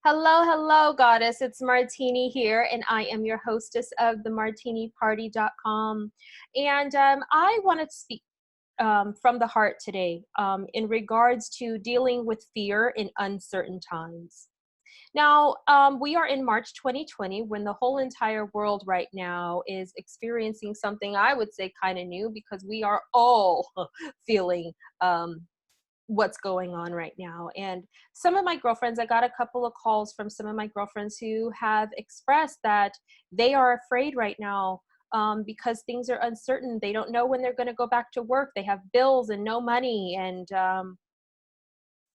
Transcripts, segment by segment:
Hello, hello, goddess. It's Martini here, and I am your hostess of the martiniparty.com. And I wanted to speak from the heart today in regards to dealing with fear in uncertain times. Now, we are in March 2020 when the whole entire world right now is experiencing something I would say kind of new because we are all feeling what's going on right now. And some of my girlfriends, I got a couple of calls from some of my girlfriends who have expressed that they are afraid right now because things are uncertain. They don't know when they're going to go back to work. They have bills and no money. And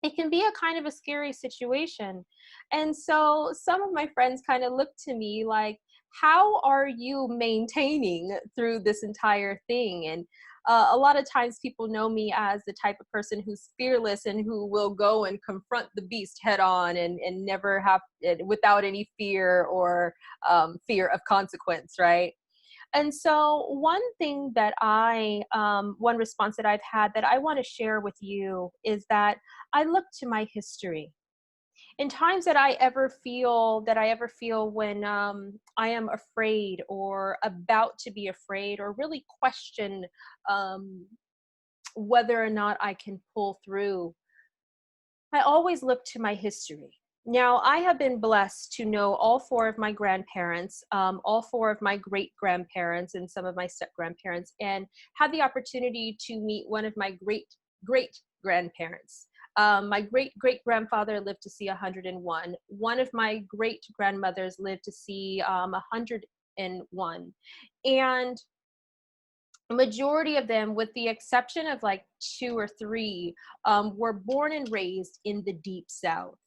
it can be a kind of a scary situation. And so some of my friends kind of look to me like, how are you maintaining through this entire thing? And a lot of times people know me as the type of person who's fearless and who will go and confront the beast head on and never have without any fear or fear of consequence, right? And so, one response that I've had that I want to share with you is that I look to my history. In times that I ever feel when I am afraid or about to be afraid or really question um, whether or not I can pull through, I always look to my history. Now, I have been blessed to know all four of my grandparents, all four of my great grandparents, and some of my step grandparents, and had the opportunity to meet one of my great grandparents. My great grandfather lived to see 101. One of my great grandmothers lived to see 101. And a majority of them, with the exception of like two or three, were born and raised in the deep South.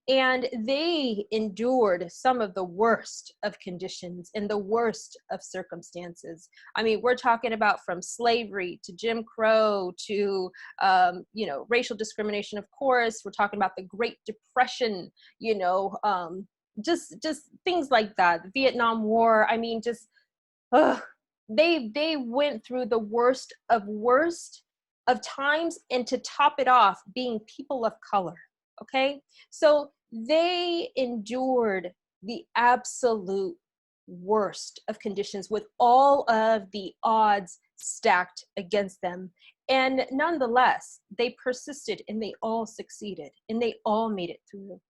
And they endured some of the worst of conditions and the worst of circumstances. I mean, we're talking about from slavery to Jim Crow to, racial discrimination, of course. We're talking about the Great Depression, just things like that. The Vietnam War. I mean, just ugh, they went through the worst of times, and to top it off, being people of color. Okay, so they endured the absolute worst of conditions with all of the odds stacked against them, and nonetheless they persisted and they all succeeded and they all made it through.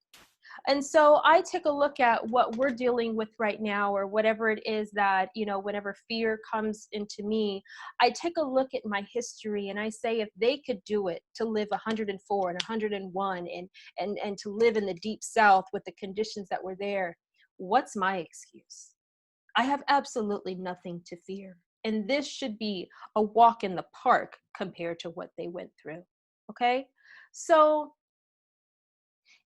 And so I take a look at what we're dealing with right now, or whatever it is that, whenever fear comes into me, I take a look at my history and I say, if they could do it to live 104 and 101 and to live in the deep South with the conditions that were there, what's my excuse? I have absolutely nothing to fear. And this should be a walk in the park compared to what they went through. Okay. So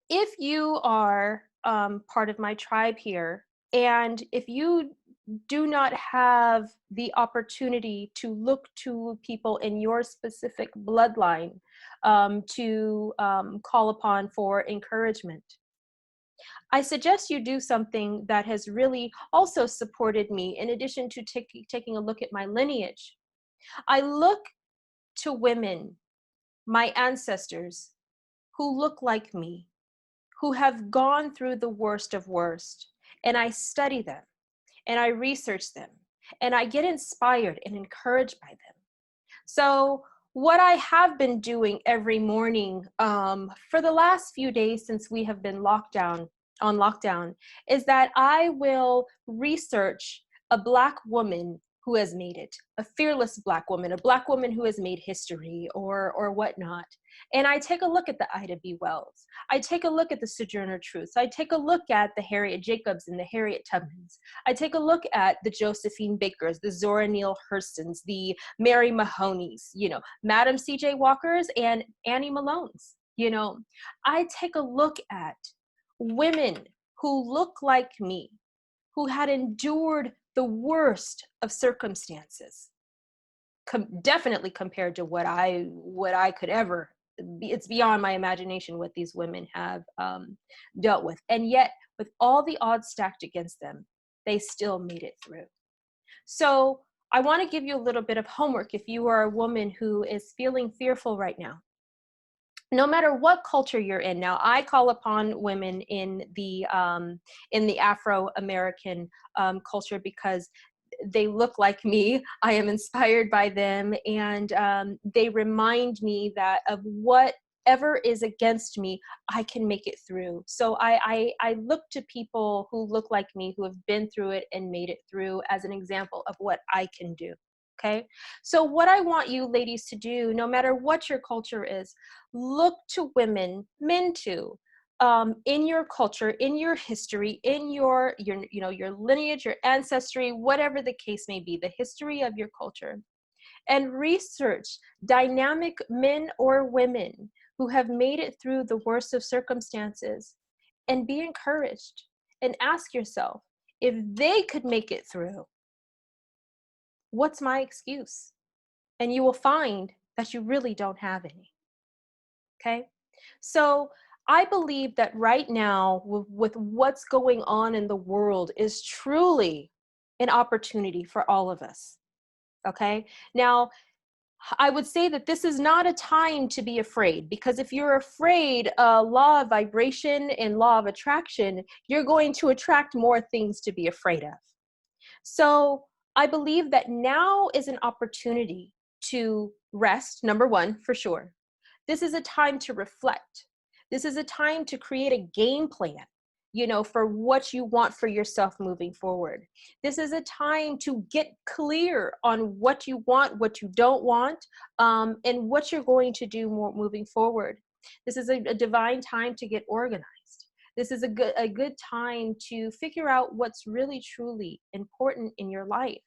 if you are part of my tribe here, and if you do not have the opportunity to look to people in your specific bloodline to call upon for encouragement, I suggest you do something that has really also supported me, in addition to taking a look at my lineage. I look to women, my ancestors, who look like me, who have gone through the worst of worst, and I study them and I research them and I get inspired and encouraged by them. So what I have been doing every morning for the last few days since we have been on lockdown is that I will research a Black woman who has made it, a fearless Black woman, a Black woman who has made history or whatnot. And I take a look at the Ida B. Wells. I take a look at the Sojourner Truths. I take a look at the Harriet Jacobs and the Harriet Tubmans. I take a look at the Josephine Bakers, the Zora Neale Hurstons, the Mary Mahoney's, Madam C.J. Walker's and Annie Malone's. I take a look at women who look like me, who had endured the worst of circumstances, definitely compared to what I could ever. It's beyond my imagination what these women have dealt with, and yet with all the odds stacked against them, they still made it through. So I want to give you a little bit of homework. If you are a woman who is feeling fearful right now, no matter what culture you're in. Now, I call upon women in the Afro-American culture because they look like me. I am inspired by them, and they remind me that of whatever is against me, I can make it through. So I look to people who look like me, who have been through it and made it through, as an example of what I can do. Okay, so what I want you ladies to do, no matter what your culture is, look to women, men too, in your culture, in your history, in your you know, your lineage, your ancestry, whatever the case may be, the history of your culture, and research dynamic men or women who have made it through the worst of circumstances, and be encouraged and ask yourself, if they could make it through, what's my excuse? And you will find that you really don't have any. Okay, so I believe that right now, with what's going on in the world, is truly an opportunity for all of us. Okay, now I would say that this is not a time to be afraid, because if you're afraid, law of vibration and law of attraction, you're going to attract more things to be afraid of. So I believe that now is an opportunity to rest, number one, for sure. This is a time to reflect. This is a time to create a game plan, you know, for what you want for yourself moving forward. This is a time to get clear on what you want, what you don't want, and what you're going to do more moving forward. This is a divine time to get organized. This is a good time to figure out what's really truly important in your life,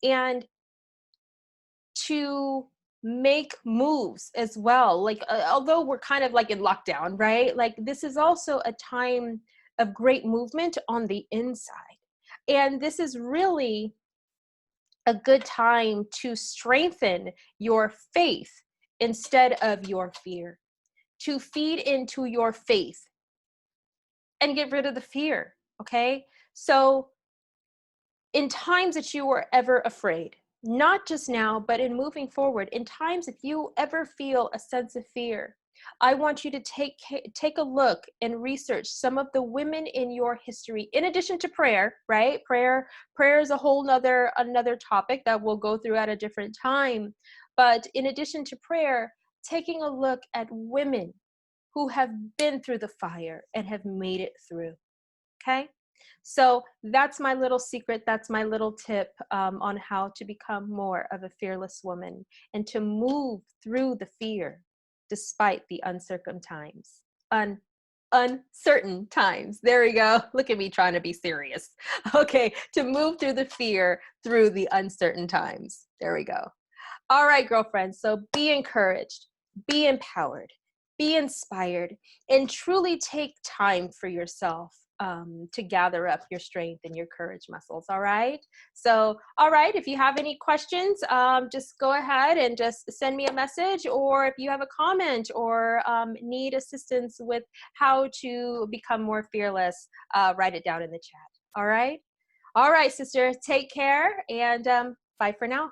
and to make moves as well. Like, although we're kind of like in lockdown, right? Like, this is also a time of great movement on the inside. And this is really a good time to strengthen your faith instead of your fear, to feed into your faith and get rid of the fear. Okay, so in times that you were ever afraid, not just now, but in moving forward, in times if you ever feel a sense of fear, I want you to take a look and research some of the women in your history, in addition to prayer, right? Prayer is a whole another topic that we'll go through at a different time. But in addition to prayer, taking a look at women who have been through the fire and have made it through. Okay, so that's my little secret. That's my little tip on how to become more of a fearless woman and to move through the fear despite the uncertain times. Uncertain times. There we go. Look at me trying to be serious. Okay, to move through the fear through the uncertain times. There we go. All right, girlfriends. So be encouraged, be empowered, be inspired, and truly take time for yourself to gather up your strength and your courage muscles. All right. So, all right. If you have any questions, just go ahead and just send me a message, or if you have a comment or need assistance with how to become more fearless, write it down in the chat. All right. All right, sister. Take care, and bye for now.